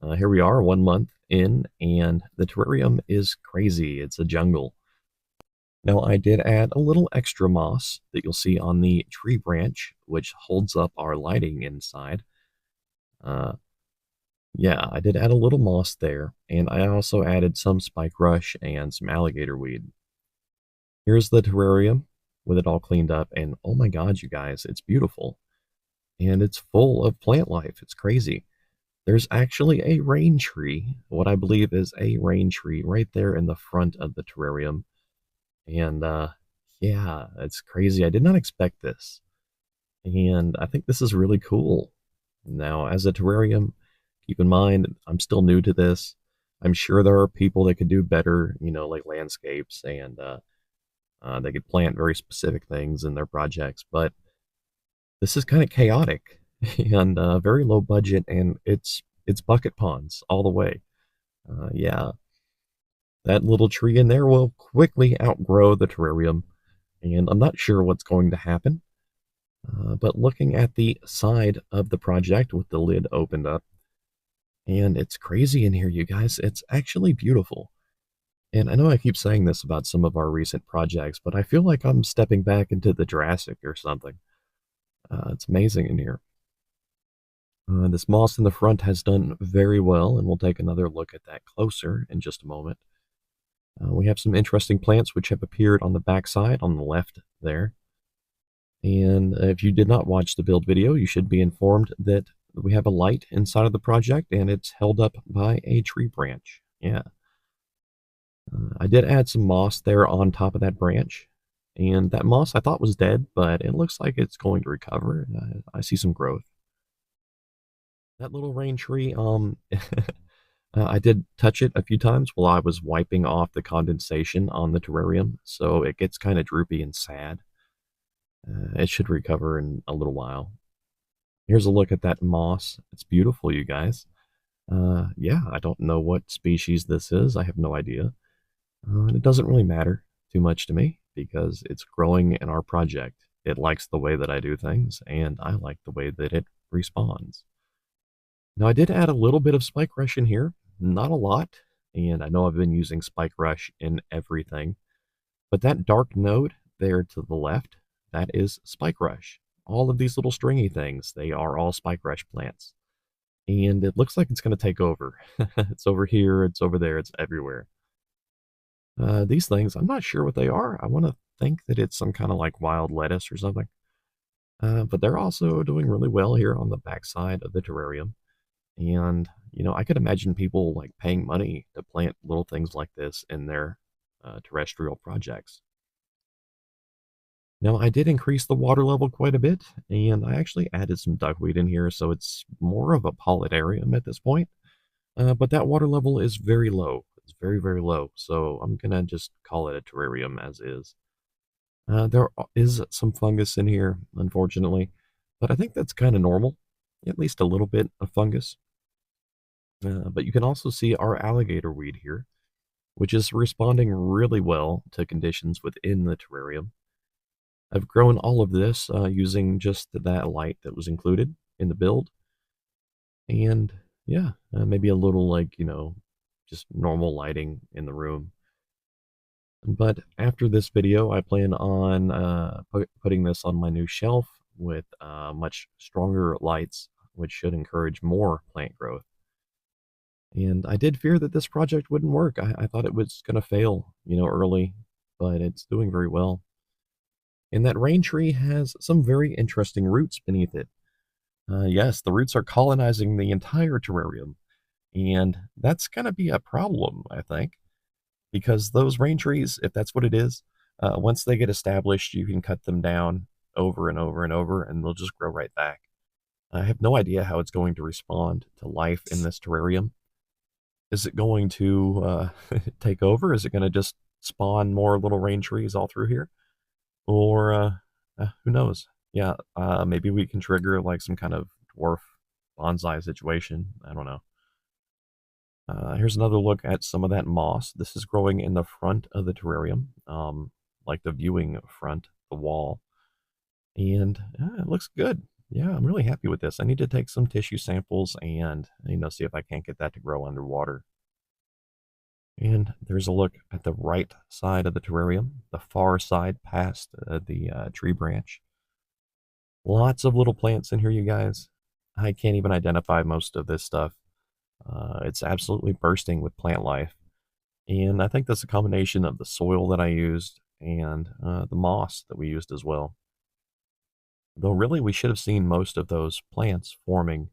Here we are 1 month in, and the terrarium is crazy. It's a jungle. Now, I did add a little extra moss that you'll see on the tree branch, which holds up our lighting inside. Uh, yeah, I did add a little moss there, and I also added some spike rush and some alligator weed. Here's the terrarium with it all cleaned up, and oh my god, you guys, it's beautiful. And it's full of plant life. It's crazy. There's actually a rain tree, what I believe is a rain tree right there in the front of the terrarium. And yeah, it's crazy. I did not expect this. And I think this is really cool. Now, as a terrarium, keep in mind, I'm still new to this. I'm sure there are people that could do better, like landscapes, and they could plant very specific things in their projects. But this is kind of chaotic and very low budget, and it's bucket ponds all the way. Yeah, that little tree in there will quickly outgrow the terrarium, and I'm not sure what's going to happen. But looking at the side of the project with the lid opened up, and it's crazy in here, you guys. It's actually beautiful. And I know I keep saying this about some of our recent projects, but I feel like I'm stepping back into the Jurassic or something. It's amazing in here. This moss in the front has done very well, and we'll take another look at that closer in just a moment. We have some interesting plants which have appeared on the backside on the left there. And if you did not watch the build video, you should be informed that we have a light inside of the project, and it's held up by a tree branch. Yeah. I did add some moss there on top of that branch. And that moss I thought was dead, but it looks like it's going to recover. I see some growth. That little rain tree, I did touch it a few times while I was wiping off the condensation on the terrarium, so it gets kind of droopy and sad. It should recover in a little while. Here's a look at that moss. It's beautiful, you guys. Yeah, I don't know what species this is. I have no idea. And it doesn't really matter too much to me because it's growing in our project. It likes the way that I do things, and I like the way that it responds. Now, I did add a little bit of spike rush in here, not a lot, and I know I've been using spike rush in everything, but that dark node there to the left, that is spike rush. All of these little stringy things, they are all spike rush plants. And it looks like it's going to take over. It's over here, it's over there, it's everywhere. These things, I'm not sure what they are. I want to think that it's some kind of like wild lettuce or something. But they're also doing really well here on the backside of the terrarium. And, I could imagine people like paying money to plant little things like this in their terrestrial projects. Now, I did increase the water level quite a bit, and I actually added some duckweed in here, so it's more of a pollinarium at this point. But that water level is very low. It's very, very low, so I'm going to just call it a terrarium as is. There is some fungus in here, unfortunately, but I think that's kind of normal, at least a little bit of fungus. But you can also see our alligator weed here, which is responding really well to conditions within the terrarium. I've grown all of this using just that light that was included in the build. And yeah, maybe a little like, just normal lighting in the room. But after this video, I plan on putting this on my new shelf with much stronger lights, which should encourage more plant growth. And I did fear that this project wouldn't work. I thought it was going to fail, early, but it's doing very well. And that rain tree has some very interesting roots beneath it. Yes, the roots are colonizing the entire terrarium, and that's going to be a problem, I think, because those rain trees, if that's what it is, once they get established, you can cut them down over and over and over, and they'll just grow right back. I have no idea how it's going to respond to life in this terrarium. Is it going to take over? Is it going to just spawn more little rain trees all through here? Or who knows? Yeah, maybe we can trigger like some kind of dwarf bonsai situation. I don't know. Here's another look at some of that moss. This is growing in the front of the terrarium, like the viewing front, the wall. And it looks good. Yeah, I'm really happy with this. I need to take some tissue samples and, see if I can't get that to grow underwater. And there's a look at the right side of the terrarium, the far side past the tree branch. Lots of little plants in here, you guys. I can't even identify most of this stuff. It's absolutely bursting with plant life. And I think that's a combination of the soil that I used and the moss that we used as well. Though really, we should have seen most of those plants forming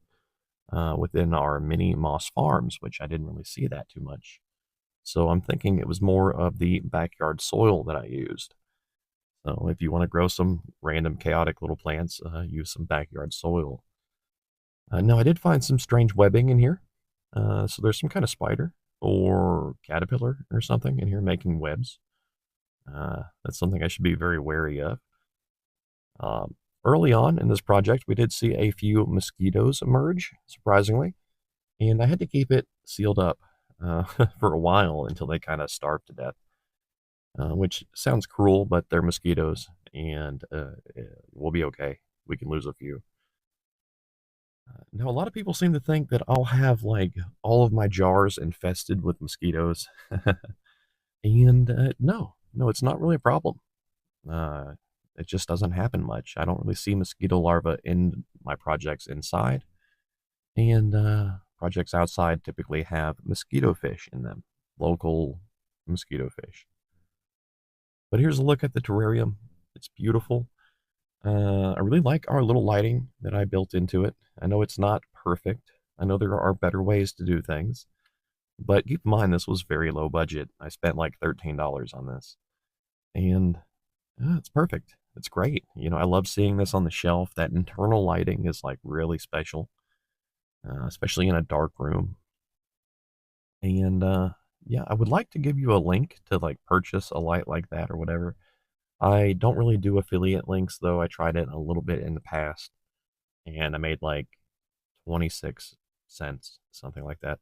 within our mini moss farms, which I didn't really see that too much. So I'm thinking it was more of the backyard soil that I used. So if you want to grow some random chaotic little plants, use some backyard soil. Now I did find some strange webbing in here. So there's some kind of spider or caterpillar or something in here making webs. That's something I should be very wary of. Um, Early on in this project, we did see a few mosquitoes emerge, surprisingly, and I had to keep it sealed up for a while until they kind of starved to death, which sounds cruel, but they're mosquitoes, and we'll be okay. We can lose a few. Now, a lot of people seem to think that I'll have like all of my jars infested with mosquitoes, and no, it's not really a problem. Uh, it just doesn't happen much. I don't really see mosquito larvae in my projects inside, and projects outside typically have mosquito fish in them, local mosquito fish. But here's a look at the terrarium. It's beautiful. I really like our little lighting that I built into it. I know it's not perfect. I know there are better ways to do things, but keep in mind this was very low budget. I spent like $13 on this, and it's perfect. It's great. I love seeing this on the shelf. That internal lighting is like really special, especially in a dark room. And yeah, I would like to give you a link to like purchase a light like that or whatever. I don't really do affiliate links though. I tried it a little bit in the past and I made like 26 cents, something like that.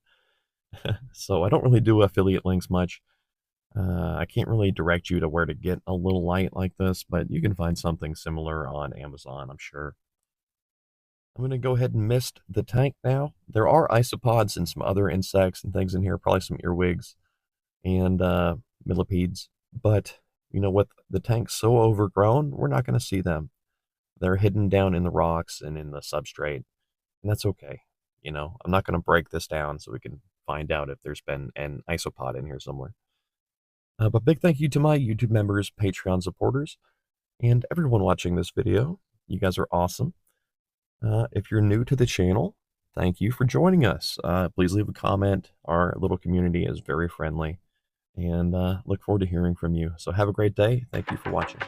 So I don't really do affiliate links much. I can't really direct you to where to get a little light like this, but you can find something similar on Amazon, I'm sure. I'm going to go ahead and mist the tank now. There are isopods and some other insects and things in here, probably some earwigs and millipedes. But, with the tank so overgrown, we're not going to see them. They're hidden down in the rocks and in the substrate, and that's okay. I'm not going to break this down so we can find out if there's been an isopod in here somewhere. But big thank you to my YouTube members, Patreon supporters, and everyone watching this video. You guys are awesome. If you're new to the channel, thank you for joining us. Please leave a comment. Our little community is very friendly, and look forward to hearing from you. So have a great day. Thank you for watching.